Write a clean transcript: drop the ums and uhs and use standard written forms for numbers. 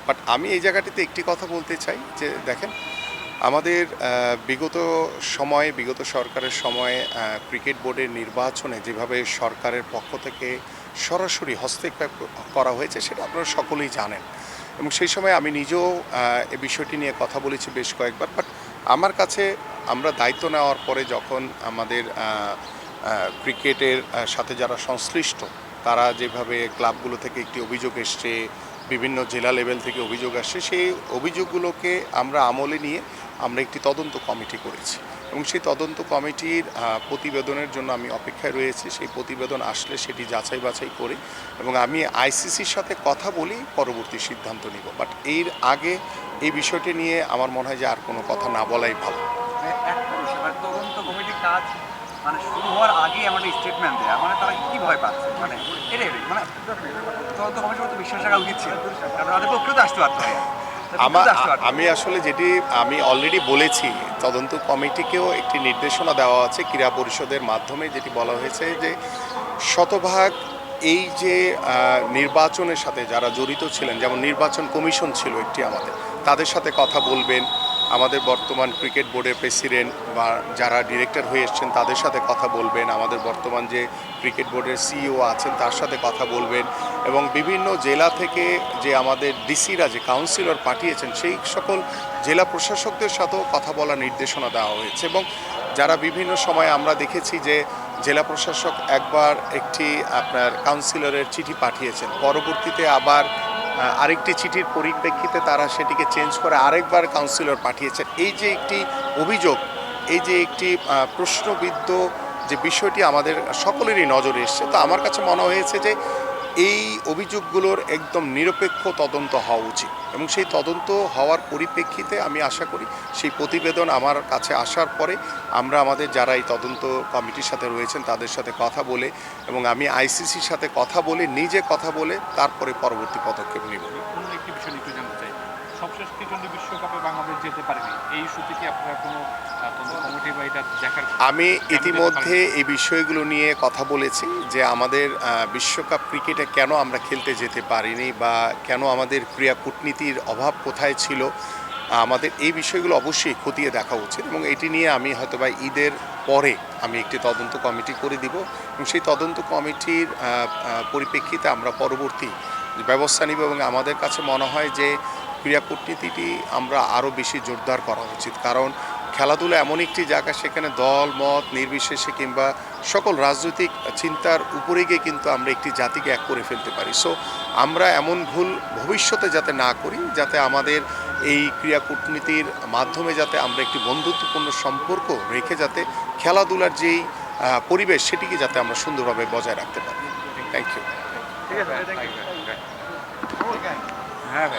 But আমি এই জায়গাটিতে একটি কথা বলতে চাই যে দেখেন, আমাদের বিগত সরকারের সময়ে ক্রিকেট বোর্ডের নির্বাচনে যেভাবে সরকারের পক্ষ থেকে সরাসরি হস্তক্ষেপ করা হয়েছে সেটা আপনারা সকলেই জানেন, এবং সেই সময় আমি নিজেও এ বিষয়টি নিয়ে কথা বলেছি বেশ কয়েকবার। বাট আমার কাছে আমরা দায়িত্ব নেওয়ার পরে যখন আমাদের ক্রিকেটের সাথে যারা সংশ্লিষ্ট তারা যেভাবে ক্লাবগুলো থেকে একটি অভিযোগ এসছে, বিভিন্ন জেলা লেভেল থেকে অভিযোগ আসছে, সেই অভিযোগগুলোকে আমরা আমলে নিয়ে আমরা একটি তদন্ত কমিটি করেছি, এবং সেই তদন্ত কমিটির প্রতিবেদনের জন্য আমি অপেক্ষায় রয়েছি। সেই প্রতিবেদন আসলে সেটি যাচাই বাছাই করি এবং আমি আইসিসির সাথে কথা বলি, পরবর্তী সিদ্ধান্ত নিব। বাট এর আগে এই বিষয়টি নিয়ে আমার মনে হয় যে আর কোনো কথা না বলাই ভালো। তদন্ত কমিটির কাজ শুরু হওয়ার আগে আমাদের স্টেটমেন্ট দেয়, তারা কি ভয় পাচ্ছে, তদন্ত কমিটির তো বিশ্বাস রাখা উচিত ছিল, কারণ তাদের পক্ষেও তো আসতে পারতো। আমি আসলে যেটি আমি অলরেডি বলেছি, তদন্ত কমিটিকেও একটি নির্দেশনা দেওয়া আছে ক্রীড়া পরিষদের মাধ্যমে, যেটি বলা হয়েছে যে শতভাগ এই যে নির্বাচনের সাথে যারা জড়িত ছিলেন, যেমন নির্বাচন কমিশন ছিল একটি আমাদের, তাদের সাথে কথা বলবেন, আমাদের বর্তমান ক্রিকেট বোর্ডের প্রেসিডেন্ট বা যারা ডিরেক্টর হয়ে এসছেন তাদের সাথে কথা বলবেন, আমাদের বর্তমান যে ক্রিকেট বোর্ডের সিইও আছেন তার সাথে কথা বলবেন, এবং বিভিন্ন জেলা থেকে যে আমাদের ডিসিরা যে কাউন্সিলর পাঠিয়েছেন সেই সকল জেলা প্রশাসকদের সাথেও কথা বলার নির্দেশনা দেওয়া হয়েছে। এবং যারা বিভিন্ন সময় আমরা দেখেছি যে জেলা প্রশাসক একবার একটি আপনার কাউন্সিলরের চিঠি পাঠিয়েছেন, পরবর্তীতে আবার আরেকটি চিঠির পরিপ্রেক্ষিতে তারা সেটিকে চেঞ্জ করে আরেকবার কাউন্সিলর পাঠিয়েছেন। এই যে একটি অভিযোগ, এই যে একটি প্রশ্নবিদ্ধ যে বিষয়টি আমাদের সকলেরই নজরে এসছে, তো আমার কাছে মনে হয়েছে যে এই অভিযোগগুলোর একদম নিরপেক্ষ তদন্ত হওয়া উচিত, এবং সেই তদন্ত হওয়ার পরিপ্রেক্ষিতে আমি আশা করি সেই প্রতিবেদন আমার কাছে আসার পরে আমরা আমাদের যারা এই তদন্ত কমিটির সাথে রয়েছেন তাদের সাথে কথা বলে, এবং আমি আইসিসির সাথে কথা বলে, নিজে কথা বলে তারপরে পরবর্তী পদক্ষেপ নিব। অন্য একটি বিষয় একটু জানতে চাই, সবশেষ টি-20 বিশ্বকাপে বাংলাদেশ যেতে পারেনি, এই ইস্যুতে কি আপনারা কোনো কমিটি বা এটা দেখার? আমি ইতিমধ্যে এই বিষয়গুলো নিয়ে কথা বলেছি যে আমাদের বিশ্বকাপ ক্রিকেটে কেন আমরা খেলতে যেতে পারিনি বা কেন আমাদের ক্রীড়া কূটনীতির অভাব কোথায় ছিল, আমাদের এই বিষয়গুলো অবশ্যই খতিয়ে দেখা উচিত, এবং এটি নিয়ে আমি হয়তোবা ঈদের পরে আমি একটি তদন্ত কমিটি করে দিব, এবং সেই তদন্ত কমিটির পরিপ্রেক্ষিতে আমরা পরবর্তী ব্যবস্থা নিব। এবং আমাদের কাছে মনে হয় যে ক্রীড়া কূটনীতিটি আমরা আরও বেশি জোরদার করা উচিত, কারণ খেলাধুলা এমন একটি জায়গা, সেখানে দল মত নির্বিশেষে কিংবা সকল রাজনৈতিক চিন্তার উপরে গিয়ে কিন্তু আমরা একটি জাতিকে এক করে ফেলতে পারি। সো আমরা এমন ভুল ভবিষ্যতে যাতে না করি, যাতে আমাদের এই ক্রীড়া কূটনীতির মাধ্যমে যাতে আমরা একটি বন্ধুত্বপূর্ণ সম্পর্ক রেখে যাতে খেলাধুলার যেই পরিবেশ সেটিকে যাতে আমরা সুন্দরভাবে বজায় রাখতে পারি। Thank you. ঠিক আছে, হ্যাঁ ভাই।